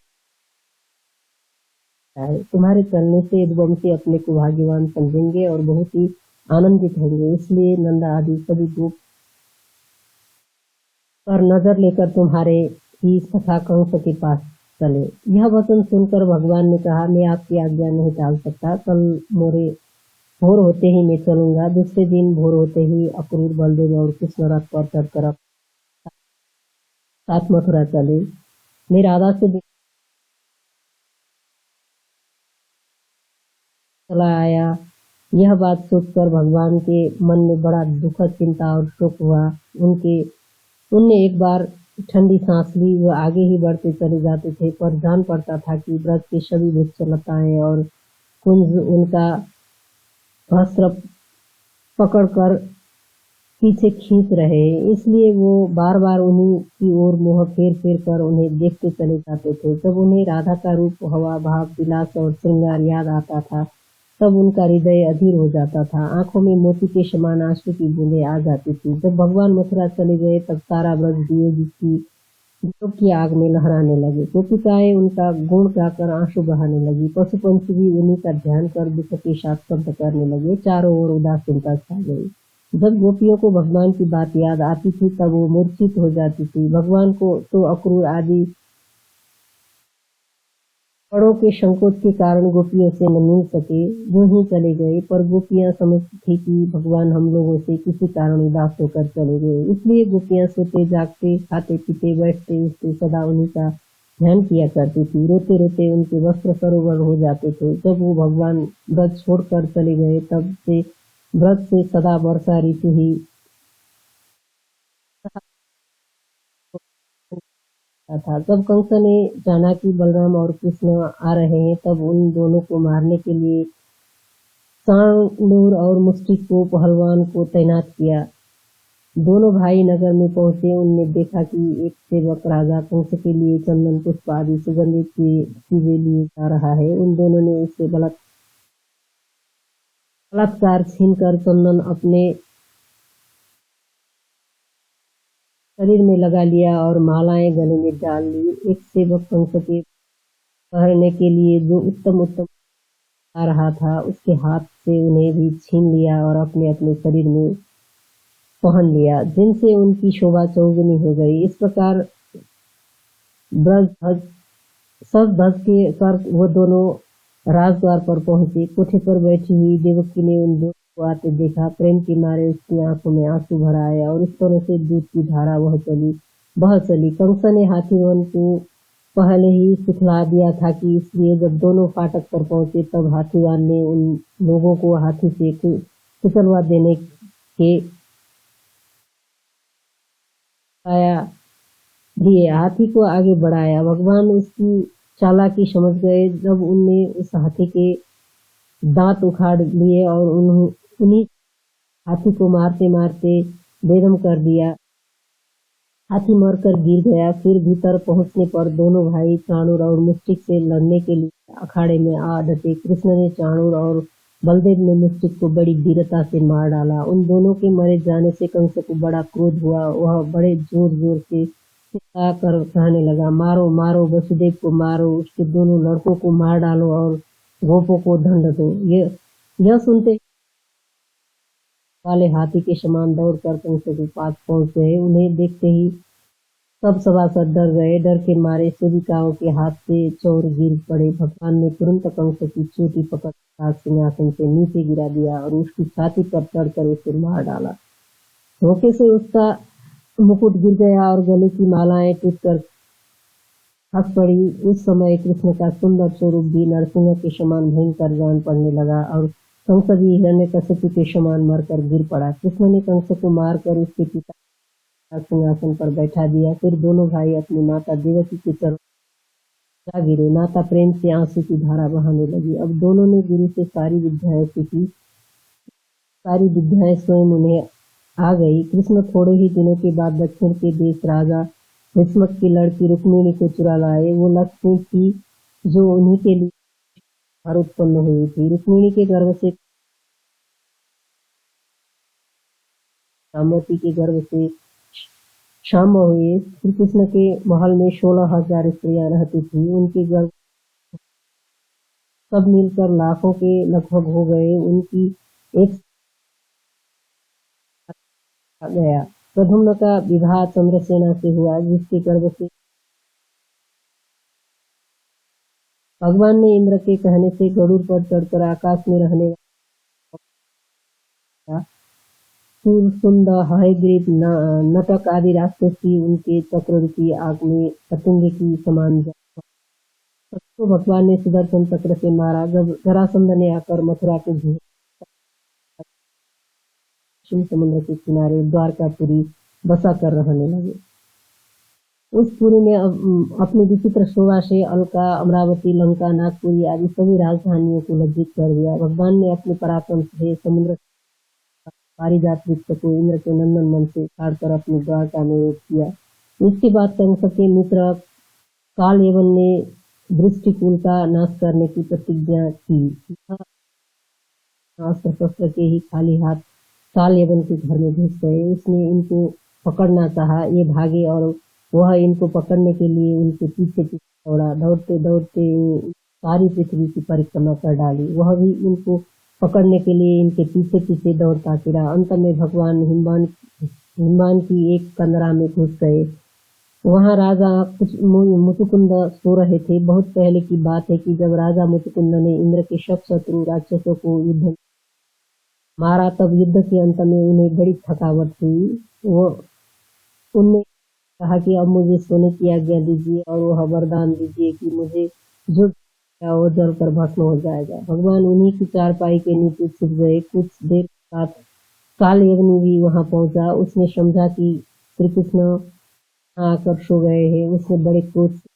तुम्हारे चलने से यदुवंशी अपने को भाग्यवान समझेंगे और बहुत ही आनंदित होंगे। इसलिए नंदा आदि सभी गोप पर नजर लेकर तुम्हारे ही सखा कंस के पास चले। यह वचन सुनकर भगवान ने कहा, मैं आपकी आज्ञा नहीं टाल सकता। कल मोरे भोर होते ही मैं चलूंगा। दूसरे दिन भोर होते ही अक्रूर, बलदेव और कृष्ण रथ पर चढ़कर सात मथुरा चले। मैं राधा से चला आया। यह बात सोचकर भगवान के मन में बड़ा दुखद चिंता और शोक हुआ। उनने एक बार ठंडी सांस ली। वह आगे ही बढ़ते चले जाते थे, पर जान पड़ता था कि ब्रज के सभी वृक्षलताएं और कुंज उनका वस्त्र पकड़कर पीछे खींच रहे, इसलिए वो बार बार उन्हीं की ओर मुंह फेर फेर कर उन्हें देखते चले जाते थे। जब उन्हें राधा का रूप, हवा, भाव, विलास और श्रृंगार याद आता था, तब उनका हृदय अधीर हो जाता था। आंखों में मोती के समान आंसू की बूंदें आ जाती थी। जब भगवान मथुरा चले गए, तब सारा ब्रज दिए की आग में लहराने लगे। गोपिकाएं उनका गुण गाकर आंसू बहाने लगी। पशु पंछी भी उन्हीं का ध्यान कर दुख के साथ शब्द करने लगे। चारों ओर उदासीनता छा गई। जब गोपियों को भगवान की बात याद आती थी, तब वो मूर्छित हो जाती थी। भगवान को तो अक्रूर आदि बड़ों के संकोच के कारण गोपियों से न मिल सके, यूं ही चले गए। पर गोपियां समझती थी कि भगवान हम लोगों से किसी कारण उदास होकर चले गए, इसलिए गोपियां सोते जागते, खाते पीते, बैठते उठते सदा उन्हीं का ध्यान किया करती थी। रोते रोते उनके वस्त्र सरोवर हो जाते थे। जब वो भगवान ब्रज छोड़कर चले गए, तब से ब्रज से सदा वर्षा ऋतु ही था। जब कंस ने जाना कि बलराम और कृष्ण आ रहे हैं, तब उन दोनों को मारने के लिए सांडूर और मुष्टिक को पहलवान को तैनात किया। दोनों भाई नगर में पहुंचे। उनने देखा कि एक सेवक राजा कंस के लिए चंदन, पुष्प आदि सुगंधित चीजें लिए जा रहा है। उन दोनों ने उससे बलात्कार छीनकर चंदन अपने शरीर में लगा लिया और मालाएं गले में डाल ली। एक सेवक कंस के पहनने के लिए जो उत्तम आ रहा था, उसके हाथ से उन्हें भी छीन लिया और अपने अपने शरीर में पहन लिया, जिनसे उनकी शोभा चौगुनी हो गई। इस प्रकार ब्रज सज धज के कर वो दोनों राजद्वार पर पहुंचे। कोठे पर बैठी हुई देवकी ने उन दोनों को आते देखा। प्रेम के मारे उसकी आंखों में आंसू भर आए और इस तरह से दूध की धारा बह चली। कंस ने हाथीवन को पहले ही सिखला दिया था कि इसलिए जब दोनों फाटक पर पहुंचे, तब हाथीवान ने उन लोगों को हाथी से फिसलवा देने के दिए। हाथी को आगे बढ़ाया। भगवान उसकी चालाकी समझ गए। जब उनने उस हाथी के दांत उखाड़ लिए और उन्हीं हाथी को मारते मारते बेदम कर दिया। हाथी मरकर गिर गया। फिर भीतर पहुंचने पर दोनों भाई चाणूर और मुष्टिक से लड़ने के लिए अखाड़े में आ डटे। कृष्ण ने चाणूर और बलदेव ने मुष्टिक को बड़ी वीरता से मार डाला। उन दोनों के मरे जाने से कंस को बड़ा क्रोध हुआ। वह बड़े जोर जोर से कर कहने लगा, मारो मारो, वसुदेव को मारो, उसके दोनों लड़कों को मार डालो और गोपों को दंड दो। यह सुनते वाले हाथी के समान दौड़कर कंस के पास पहुंच गए। उन्हें देखते ही सब सभासद डर गए। डर के मारे सेविकाओं के हाथ से चौर गिर पड़े। भगवान ने तुरंत कंस की चोटी पकड़ सिंहासन से नीचे गिरा दिया और उसकी छाती पर चढ़कर उसे मार डाला। धोखे से उसका मुकुट गिर गया और गले की मालाएं टूटकर हंस पड़ी। उस समय कृष्ण का सुंदर स्वरूप भी नरसिंह के समान भयंकर जान पड़ने लगा और कंस भी हिरण्यकशिपु के समान मरकर गिर पड़ा। कृष्ण ने कंस को मारकर उसके पिता सिंहासन पर बैठा दिया। फिर दोनों भाई अपनी माता देवकी के चरणों जा गिरे। माता प्रेम से आंसू की धारा बहाने लगी। अब दोनों ने गुरु से सारी विद्याएं सीखी। सारी विद्याएं स्वयं उन्हें आ गई। कृष्ण थोड़े ही दिनों के बाद दक्षिण के देश राजा भीष्मक की लड़की रुक्मिणी को चुरा लाए। वो लक्ष्मी थी जो उन्हीं के लिए हर उत्पन्न हुई थी। रुक्मिणी के गर्भ से सामवती के गर्भ से शाम हुए। श्री कृष्ण के महल में 16,000 स्त्रियां रहती थी। उनके गर्भ सब मिलकर लाखों के लगभग हो गए। उनकी एक गया। प्रद्युम्न का विवाह चंद्रसेना से हुआ, जिसके गर्भ से भगवान ने इंद्र के कहने से गरुड़ पर चढ़कर आकाश में रहने वाला सुंद हयग्रीव नटक आदि राक्षसी उनके चक्ररूपी आग में पतंग की समान सबको भगवान ने सुदर्शन चक्र से मारा। जब जरासंध ने आकर मथुरा के समुद्र के किनारे द्वारकापुरी बसा कर रहने लगे। उस पुरी ने अपनी विचित्र शोभा से अलका, अमरावती, लंका, नागपुरी आदि सभी राजधानियों को लज्जित कर दिया। भगवान ने अपने पराक्रम से समुद्र पारिजात वृक्ष को इंद्र के नंदन मन से काटकर अपनी द्वारका में रोक दिया। इसके बाद कंस के मित्र कालयवन ने दृष्टिकुल का नाश करने की प्रतिज्ञा की। अस्त्र शस्त्र के ही खाली हाथ कालयवन के घर में घुस गए। उसने इनको पकड़ना चाहा, ये भागे और वह इनको पकड़ने के लिए उनके पीछे पीछे दौड़ा। दौड़ते दौड़ते सारी पृथ्वी की परिक्रमा कर डाली। वह भी इनको पकड़ने के लिए इनके पीछे पीछे दौड़ता फिरा। अंत में भगवान हिमवान की एक कंदरा में घुस गए। वहां राजा मुचुकुंद सो रहे थे। बहुत पहले की बात है कि जब राजा मुचुकुंद ने इंद्र के सब शत्रु राक्षसों को युद्ध मारा, तब युद्ध के अंत में उन्हें बड़ी थकावट हुई। उनने कहा कि अब मुझे सोने की आज्ञा दीजिए और वह वरदान दीजिए कि मुझे जो वो जलकर भस्म हो जाएगा। भगवान उन्हीं की चारपाई के नीचे छुप गए। कुछ देर बाद कालयवनी भी वहां पहुंचा। उसने समझा कि श्री कृष्ण आकर सो गए हैं। उसने बड़े क्रोध से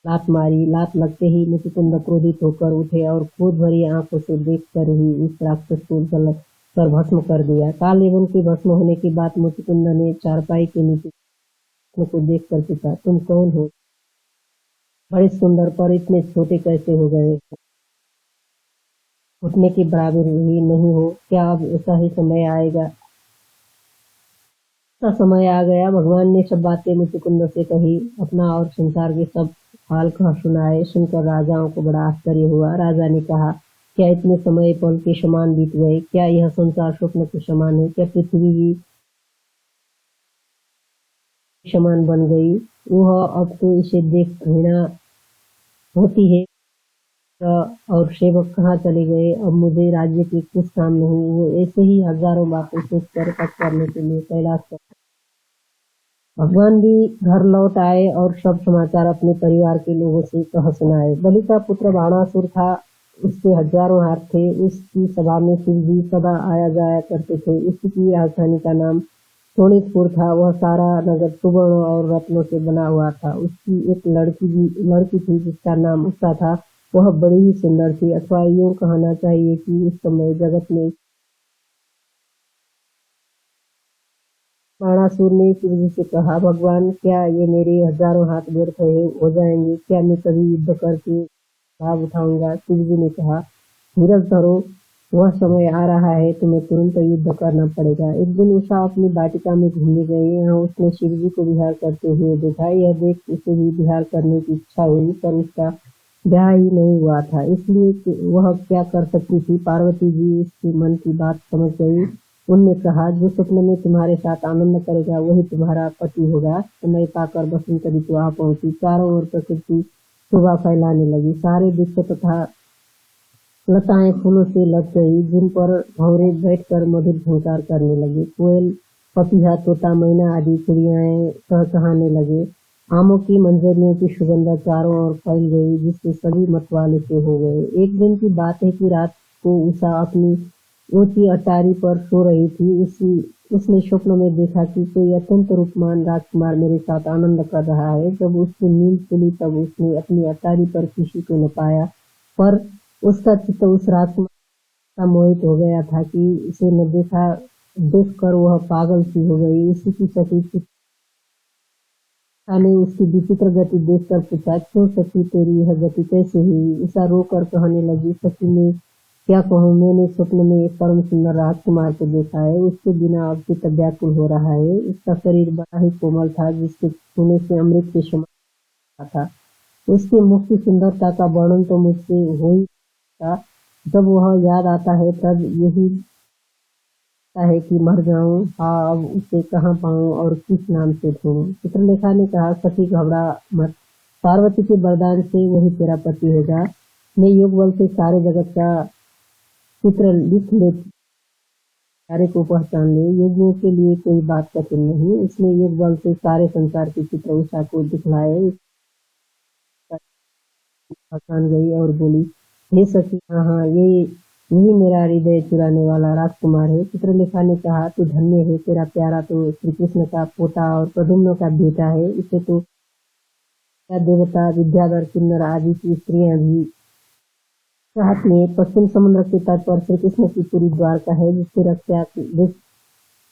लात मारी। लात लगते ही मुचुकुंद क्रोधित होकर उठे और क्रोध भरी आंखों से देखकर ही इस राक्षस को जलकर भस्म कर दिया। कालयवन के भस्म होने के बाद मुचुकुंद ने चारपाई के नीचे को देखकर पूछा, तुम कौन हो? बड़े सुंदर, पर इतने छोटे कैसे हो गए? उठने के बराबर ही नहीं हो क्या? अब ऐसा ही समय आएगा। ऐसा समय आ गया। भगवान ने सब बातें मुचुकुंद से कही, अपना और संसार के सब हाल कह सुनाए। सुनकर राजाओं को बड़ा आश्चर्य हुआ। राजा ने कहा, क्या इतने समय पल के समान बीत गए? क्या यह संसार स्वप्न के समान है? क्या पृथ्वी भी समान बन गई? वह अब तो इसे देख घृणा होती है। और सेवक कहाँ चले गए? अब मुझे राज्य के कुछ काम नहीं। वो ऐसे ही हजारों बातें सोचकर तप करने के लिए कैलाश पर भगवान भी घर लौट आए और सब समाचार अपने परिवार के लोगों से कह सुनाए। बलि का पुत्र बाणासुर था। उसके हजारों हाथ थे। उसकी सभा में शिव जी सदा आया जाया करते थे। उसकी राजधानी का नाम शोणितपुर था। वह सारा नगर सुवर्ण और रत्नों से बना हुआ था। उसकी एक लड़की थी जिसका नाम उषा था। वह बड़ी ही सुंदर थी, अथवा यूं कहना चाहिए कि उस समय जगत में बाणासुर ने शिव जी से कहा, भगवान, क्या ये मेरे हजारों हाथ व्यर्थ हो जाएंगे? क्या मैं कभी युद्ध करके लाभ उठाऊंगा? शिव जी ने कहा, धीरज धरो, वह समय आ रहा है, तुम्हें तुरंत युद्ध करना पड़ेगा। एक दिन उषा अपनी वाटिका में घूमने गई। यहाँ उसने शिव जी को विहार करते हुए देखा। यह देख उसे भी विहार करने की इच्छा हुई, पर उसका ब्याह ही नहीं हुआ था, इसलिए कि वह क्या कर सकती थी। पार्वती जी उसके मन की बात समझ गई। उनने कहा, जो स्वप्न में तुम्हारे साथ आनंद करेगा वही तुम्हारा पति होगा। समय पाकर बसंत ऋतु आ पहुंची। चारों ओर प्रकृति शोभा फैलाने लगी। सारे वृक्ष तथा लताएं फूलों से लग गई, जिन पर भंवरे बैठकर मधुर झंकार करने लगे। कोयल, पपीहा, तोता, मैना आदि चिड़ियाएं कहकहाने लगे। आमों की मंजरियों की सुगंध चारों ओर फैल गई, जिससे सभी मतवाले से हो गए। एक दिन की बात है कि रात को उषा अपनी ऊंची अटारी पर सो रही थी। उसने स्वप्न में देखा कि कोई अत्यंत रूपमान राजकुमार मेरे साथ आनंद कर रहा है। जब उसकी नींद खुली तब उसने अपनी अटारी पर किसी को न पाया, पर उसका चित्त उस राजकुमार का मोहित हो गया था कि उसे न देखकर वह पागल सी हो गई। उसी की सखी उषा ने उसकी विचित्र गति देखकर पूछा, क्यों सखी, तेरी यह गति कैसे हुई? उषा रोकर कहने लगी, सखी मैं क्या कहूँ, मैंने स्वप्न में एक परम सुंदर राजकुमार को देखा है। उसके बिना अब चित्त व्याकुल हो रहा है। उसका शरीर बड़ा ही कोमल था, जिसके छूने से अमृत के समान था। उसके मुख की सुंदरता का वर्णन तो मुझसे हो ही था। जब वह याद आता है तब यही लगता है कि मर जाऊं। हाँ, अब उसे कहाँ पाऊं और किस नाम से ढूंढूं? चित्रलेखा ने कहा, सखी घबरा मत, पार्वती के वरदान से वही तेरा पति होगा। मैं योग बल से सारे जगत का चित्र लिख लेती, सारे को पहचान ले। योगियों के लिए कोई बात कठिन नहीं। उसने योग बल से सारे संसार के चित्र उषा को दिखलाए। पहचान गई और बोली, हे सखी, हाँ हाँ, यही मेरा हृदय चुराने वाला राजकुमार है। चित्रलेखा ने कहा, तू धन्य है, तेरा प्यारा तो श्री कृष्ण का पोता और प्रद्युम्न का बेटा है। इसे तो क्या देवता, विद्याधर, किन्नर आदि की स्त्रियां भी चाहती हैं। पश्चिम समुद्र के तट पर श्री कृष्ण की पूरी द्वारका है, जिसकी रक्षा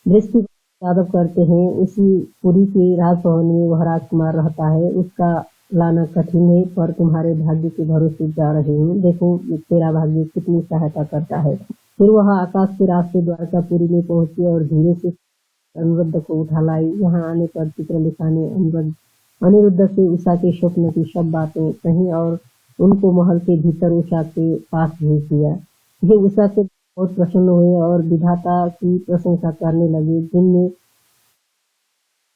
दृष्टि यादव करते हैं। उसी पुरी के राजभवन में वह राजकुमार रहता है। उसका लाना कठिन है, पर तुम्हारे भाग्य के भरोसे जा रहे हूँ। देखो तेरा भाग्य कितनी सहायता करता है। फिर वह आकाश के रास्ते द्वारकापुरी में पहुंची और धीरे से अनिरुद्ध को उठा लाई। यहाँ आने पर चित्रलेखा ने अनिरुद्ध से उषा के स्वप्न की सब बातें कहीं और उनको महल के भीतर उषा के पास भेज दिया। जो उषा से बहुत प्रसन्न हुए और विधाता की प्रशंसा करने लगे, जिनने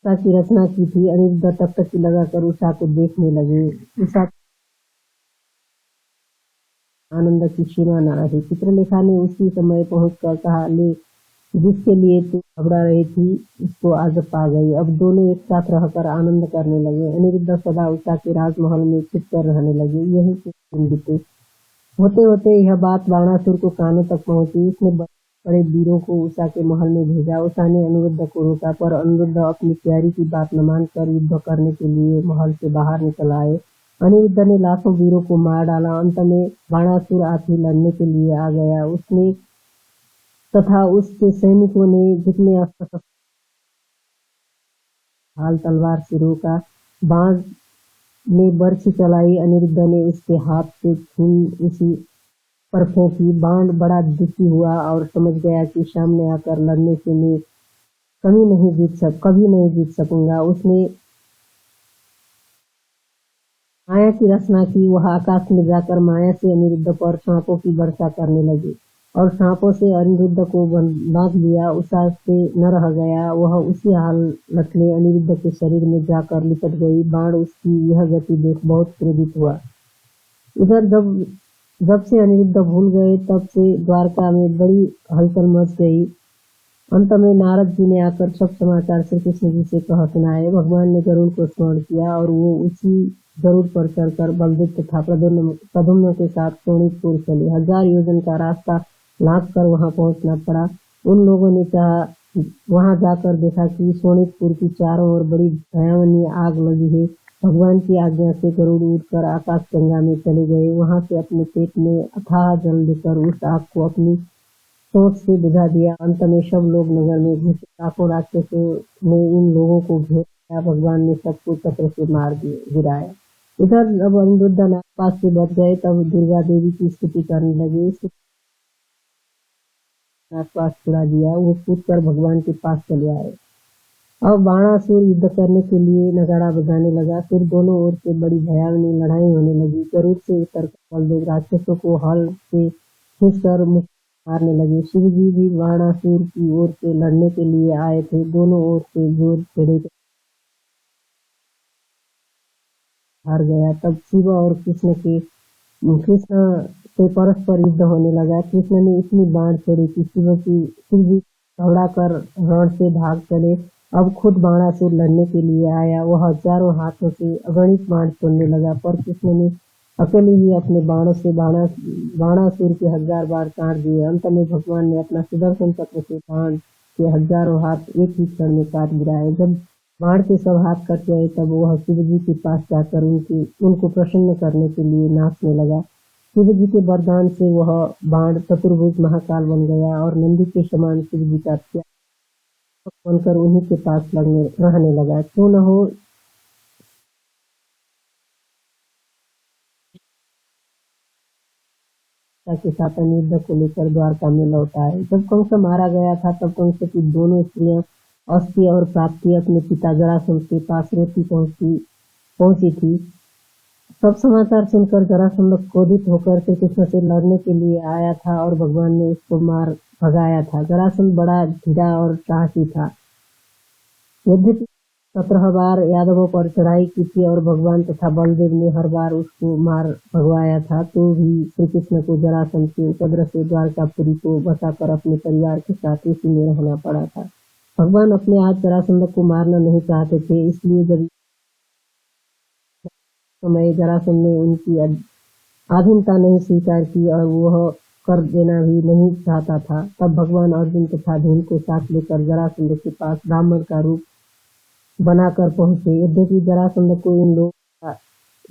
उषा की रचना की थी। अनिरुद्ध टकटकी लगाकर उषा को देखने लगे। उषा आनंद की सीमा न रही। चित्रलेखा ने उसी समय पहुंचकर कहा, ले, जिसके लिए तू घबरा रही थी उसको आज पा गई। अब दोनों एक साथ रहकर आनंद करने लगे। अनिरुद्ध सदा उषा के राजमहल में छिपकर रहने लगे। यही कुछ दिन बीते। होते होते यह बात बाणासुर को कानों तक पहुंची। उसने बड़े वीरों को उषा के महल में भेजा। उषा ने अनिरुद्ध को रोका, पर अनिरुद्ध अपनी प्यारी की बात न मानकर युद्ध करने के लिए महल से बाहर निकल आए। अनिरुद्ध ने लाखों वीरों को मार डाला। अंत में बाणासुर आके लड़ने के लिए आ गया। उसने तथा उसके सैनिकों ने जितने अस्त्र हाल तलवार से रोका। बाण ने बर्छी चलाई। अनिरुद्ध ने उसके हाथ से छीन उसी पर फेंकी। बाण बड़ा दुखी हुआ और समझ गया कि सामने आकर लड़ने से मैं कभी नहीं जीत सकूंगा। उसने माया की रचना की। वह आकाश में जाकर माया से अनिरुद्ध पर सांपों की वर्षा करने लगी और सांपों से अनिरुद्ध को बांध लिया। उषा से न रह गया। वह उसी हालत में अनिरुद्ध के शरीर में जाकर लिपट गई। बाण उसकी यह गति देख बहुत क्रोधित हुआ। उधर जब से अनिरुद्ध भूल गए तब से द्वारका में बड़ी हलचल मच गई। अंत में नारद जी ने आकर सब समाचार श्री कृष्ण जी से कह सुनाए। भगवान ने गरुड़ को स्मरण किया और वो उसी गरुड़ पर चढ़कर बलदेव तथा प्रद्युम्न के साथ शोणितपुर चले। 1000 योजन का रास्ता लांघ कर वहां पहुंचना पड़ा। उन लोगों ने वहां जाकर देखा कि शोणितपुर की चारों ओर बड़ी भयावनी आग लगी है। भगवान की आज्ञा से गरुड़ उड़कर आकाश गंगा में चले गए। वहां से अपने पेट में अथाह जल लेकर उस आग को अपनी सोच से बुझा दिया। अंत में सब लोग नगर में घुसे। लाखों राक्षसों ने इन लोगों को घेर लिया। भगवान ने सबको चक्र से मार गिराया। उधर जब अनिरुद्ध नागपाश से बच गए तब दुर्गा देवी की स्तुति करने लगे। नागपाश छुड़ा दिया। वो कूद कर भगवान के पास चले आए। अब बाणासुर युद्ध करने के लिए नगाड़ा बजाने लगा। फिर दोनों ओर से बड़ी भयावनी लड़ाई होने लगी। गरुड़ से उतरकर बलदेव राक्षसों को हल से खींचकर मारने लगे। शिव जी भी बाणासुर की ओर से लड़ने के लिए आए थे। दोनों ओर से जोर छेड़े हार गया। तब शिव और कृष्ण से परस्पर युद्ध होने लगा। कृष्ण ने इतनी बाण छोड़ी कि शिव जी घबराकर रण से भाग चले। अब खुद बाणासुर लड़ने के लिए आया। वह चारों हाथों से अगणित बाण छोड़ने लगा, पर कृष्ण ने अकेले ही अपने बाणों से बाणासुर के 1000 बाण काट दिए। अंत में भगवान ने अपना सुदर्शन चक्र से बाण के 1000 हाथ एक ही क्षण में काट गिराए। जब बाण के सब हाथ कट गए, तब वह शिव जी के पास जाकर उनको प्रसन्न करने के लिए नाचने लगा। शिव जी के वरदान से वह बाण चतुर्भुज महाकाल बन गया और नंदी के समान शिव जी का बनकर उन्हीं के पास रहने लगा। क्यों न हो के साथ युद्ध को लेकर द्वारका में लौट आए। जब कंस मारा गया था, तब कंस की दोनों स्त्रियां अस्ति और प्राप्ति अपने पिता जरासंध के पास रोती पहुंची थी। सब समाचार सुनकर जरासंध क्रोधित होकर श्री कृष्ण से लड़ने के लिए आया था और भगवान ने उसको मार भगाया था। जरासंध बड़ा धीरा और साहसी था। यद्यपि 17 बार यादवों पर चढ़ाई की थी और भगवान तथा बलदेव ने हर बार उसको मार भगवाया था, तो भी श्री कृष्ण को जरासंध के उपद्रव से द्वारकापुरी को बचाकर अपने परिवार के साथ इसी में रहना पड़ा था। भगवान अपने हाथ जरासंध को मारना नहीं चाहते थे, इसलिए जब समय जरासंध ने उनकी आधीनता नहीं स्वीकार की और वह कर देना भी नहीं चाहता था, तब भगवान अर्जुन तथा भीम को साथ लेकर जरासंध के पास ब्राह्मण का रूप बनाकर पहुंचे। यद्यपि जरासंध को इन लोगों का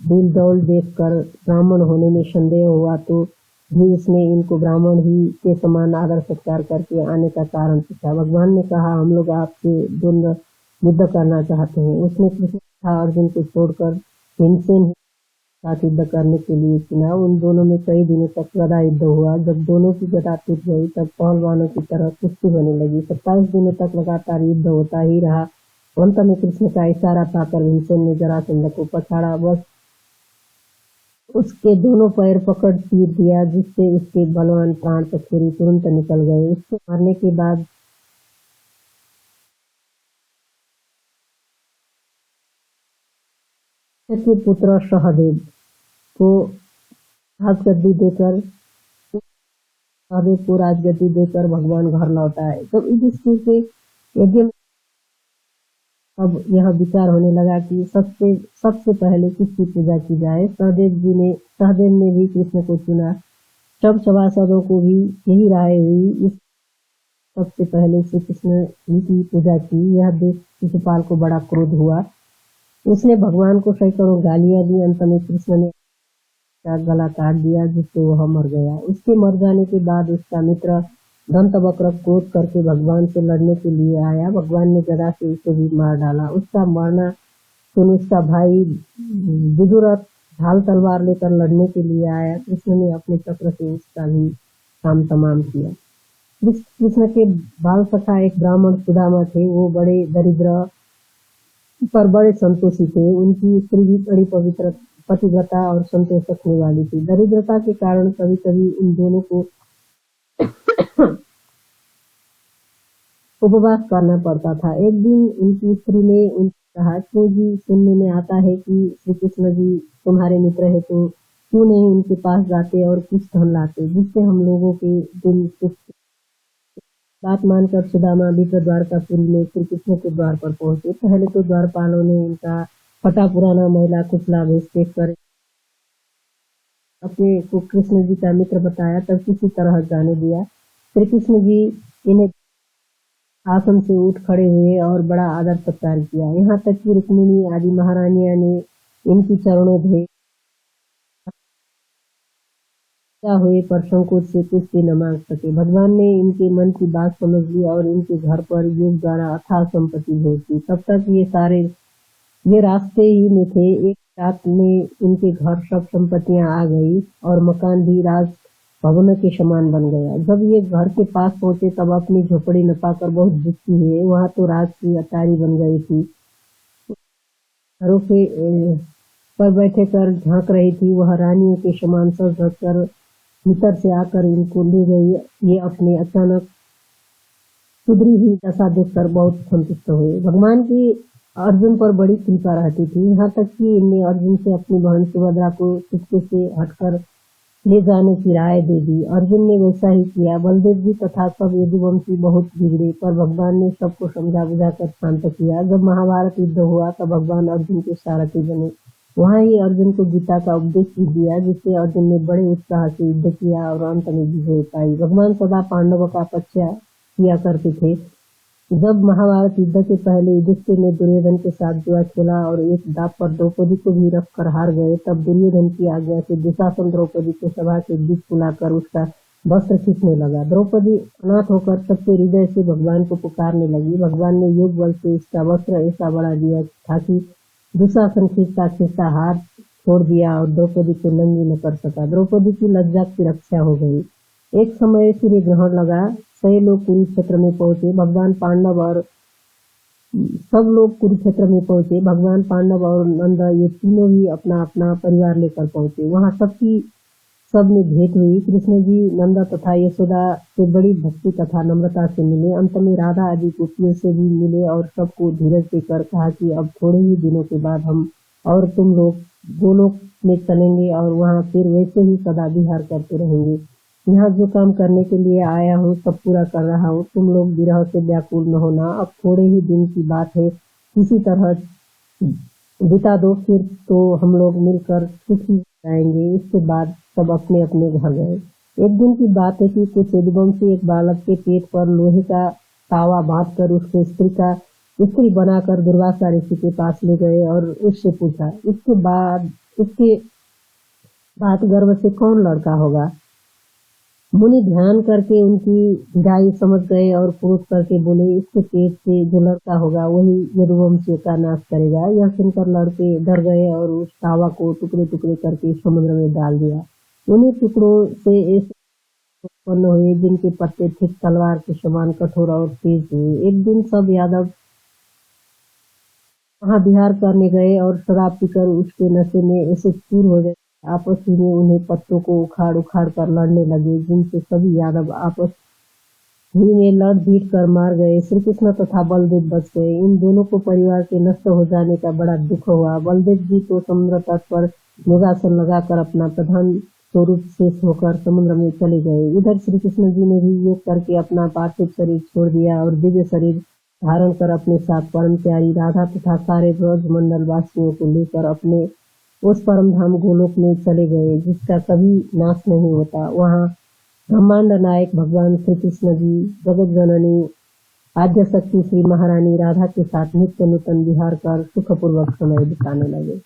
दिल दौल देखकर ब्राह्मण होने में संदेह हुआ, तो भी उसने इनको ब्राह्मण ही के समान आदर सत्कार करके आने का कारण पूछा। भगवान ने कहा, हम लोग आपसे द्वंद्व युद्ध करना चाहते हैं। उसने कृष्ण तथा अर्जुन को छोड़कर भीमसेन साथ युद्ध करने के लिए चुना। उन दोनों में कई दिनों तक गदा युद्ध हुआ। जब दोनों की गदा टूट गई, तब पहलवानों की तरह कुश्ती होने लगी। 27 दिनों तक लगातार युद्ध होता ही रहा। अंत में कृष्ण का इशारा पाकर भीमसेन ने जरासंध को पछाड़ा। बस उसके दोनों पैर पकड़ चीर दिया, जिससे उसके बलवान प्राण पखेरु तुरंत निकल गए। उसको मारने के बाद के पुत्र सहदेव को राजगद्दी देकर भगवान घर लौट आए। जब युधिष्ठिर के यज्ञ में अब यह विचार होने लगा कि सबसे पहले किसकी पूजा की जाए। सहदेव ने भी कृष्ण को चुना। सब सभासदों को भी यही राय हुई। सबसे पहले श्री कृष्ण की पूजा की। यह देख शिशुपाल को बड़ा क्रोध हुआ। उसने भगवान को सैकड़ों गालियां दी। अंत में कृष्ण ने गला काट दिया, जिससे वह मर गया। उसके मर जाने के बाद उसका मित्र दंतवक्र क्रोध करके भगवान से लड़ने के लिए आया। भगवान ने गदा से उसे भी मार डाला। उसका मरना सुन उसका भाई विदुरथ ढाल तलवार लेकर लड़ने के लिए आया। कृष्ण ने अपने चक्र से उसका भी काम तमाम किया। कृष्ण के बाल सखा एक ब्राह्मण सुदामा थे। वो बड़े दरिद्र पर बड़े संतोषी थे। उनकी स्त्री भी बड़ी पवित्र, पतिव्रता और संतोष रखने वाली थी। दरिद्रता के कारण कभी कभी उन दोनों को उपवास करना पड़ता था। एक दिन उनकी स्त्री ने उनसे कहा, क्यों जी, सुनने में आता है कि श्री कृष्ण जी तुम्हारे मित्र है, तो क्यों नहीं उनके पास जाते और कुछ धन लाते, जिससे हम लोगों के दिन कुछ। बात मानकर सुदामा विप्र द्वारकापुरी में श्री कृष्ण के द्वार पर पहुंचे। पहले तो द्वारपालों ने उनका फटा पुराना महिला कुचला भेष देख कर अपने को कृष्ण जी का मित्र बताया, तब किसी तरह जाने दिया। श्री कृष्ण जी इन्हें आसन से उठ खड़े हुए और बड़ा आदर सत्कार किया। यहाँ तक कि रुक्मिणी आदि महारानियां ने इनकी चरणों भेंट हुए, पर संकोच से कुछ भी न मांग सके। भगवान ने इनके मन की बात समझ ली और इनके घर पर योग द्वारा अथाह संपत्ति भेज दी। तब तक ये रास्ते ही में थे। एक रात में इनके घर सब संपत्तियां आ गई और मकान भी भवनों के समान बन गया। जब ये घर के पास पहुंचे तब अपनी झोपड़ी न पाकर बहुत दुखी हुए। वहां तो रात की अटारी बन गई थी। घरों के पर बैठे कर झांक रही थी। वह रानियों के समान सज धज कर भीतर से आकर इनको ले गई। ये अपने अचानक सुधरी हुई दशा देखकर बहुत संतुष्ट हुए। भगवान की अर्जुन पर बड़ी कृपा रहती थी, यहाँ तक कि इनने अर्जुन से अपनी बहन सुभद्रा को चुपके से हटकर ले जाने की राय दे दी। अर्जुन ने वैसा ही किया। बलदेव जी तथा सब यदुवंशी बहुत बिगड़े, पर भगवान ने सबको समझा बुझा कर शांत किया। जब महाभारत युद्ध हुआ तब भगवान अर्जुन के सारथी बने। वहाँ ही अर्जुन को गीता का उपदेश भी दिया, जिससे अर्जुन ने बड़े उत्साह से युद्ध किया और अंत में विजय पाई। भगवान सदा पांडवों का पक्ष किया करते थे। जब महाभारत युद्ध के पहले युधिष्ठिर ने दुर्योधन के साथ जुआ खेला और एक दांव पर द्रौपदी को भी रखकर हार गए, तब दुर्योधन की आज्ञा से दुशासन द्रौपदी को सभा के बीच बुलाकर उसका वस्त्र खींचने लगा। द्रौपदी अनाथ होकर सच्चे हृदय से भगवान को पुकारने लगी। भगवान ने योग बल से इसका वस्त्र ऐसा बढ़ा दिया था कि दुशासन खींचता खींचता हाथ छोड़ दिया और द्रौपदी को नंगी न कर सका। द्रौपदी की लज्जा की रक्षा हो गई। एक समय सूर्य ग्रहण लगा। सभी लोग कुरुक्षेत्र में पहुंचे। भगवान पांडव और सब लोग कुरुक्षेत्र में पहुंचे। भगवान पांडव और नंद ये तीनों ही अपना अपना परिवार लेकर पहुंचे। वहां सब में भेंट हुई। कृष्ण जी नंदा तथा यशोदा से बड़ी भक्ति तथा नम्रता से मिले। अंत में राधा आदि गोपियों से भी मिले और सबको धीरज देकर कहा कि अब थोड़े ही दिनों के बाद हम और तुम लोग गोलोक में चलेंगे और वहाँ फिर वैसे ही सदा विहार करते रहेंगे। यहाँ जो काम करने के लिए आया हूँ सब पूरा कर रहा हूँ। तुम लोग विरह से व्याकुल न होना। अब थोड़े ही दिन की बात है, किसी तरह बिता दो, फिर तो हम लोग मिलकर सुखी जाएंगे। इसके बाद सब अपने अपने घर गए। एक दिन की बात है कि कुछ यदुवंशी एक बालक के पेट पर लोहे का तावा बांधकर उसको स्त्री बनाकर दुर्वासा ऋषि के पास ले गए और उससे पूछा, इसके बाद गर्भ से कौन लड़का होगा? मुनि ध्यान करके उनकी ढिठाई समझ गए और क्रोध करके बोले, इसके पेट से जो लड़का होगा वही यदुवंशियों का नाश करेगा। यह सुनकर लड़के डर गए और उस तावा को टुकड़े टुकड़े करके समुद्र में डाल दिया। उन्हीं टुकड़ों से ऐसे उत्पन्न हुए जिनके पत्ते ठीक तलवार के समान कठोर और तेज हुए। एक दिन सब यादव वहां विहार करने गए और शराब पीकर उसके नशे में ऐसे चूर हो गए, आपस ही में उन्हें पत्तों को उखाड़ उखाड़ कर लड़ने लगे, जिनसे सभी यादव आपस ही में लड़ भीड़ कर मार गए। श्री कृष्ण तथा बलदेव बच गए। इन दोनों को परिवार के नष्ट हो जाने का बड़ा दुख हुआ। बलदेव जी तो समुद्र तट पर योगासन लगाकर अपना प्रधान स्वरूप शेष होकर समुद्र में चले गए। इधर श्री कृष्ण जी ने भी योग करके अपना पार्थिव शरीर छोड़ दिया और दिव्य शरीर धारण कर अपने साथ परम प्यारी राधा तथा सारे ब्रज मंडल वासियों को लेकर अपने उस परम धाम गोलोक में चले गए, जिसका कभी नाश नहीं होता। वहाँ ब्रह्मांड नायक भगवान श्री कृष्ण जी जगत जननी आद्य शक्ति श्री महारानी राधा के साथ नित्य नूतन विहार कर सुखपूर्वक समय बिताने लगे।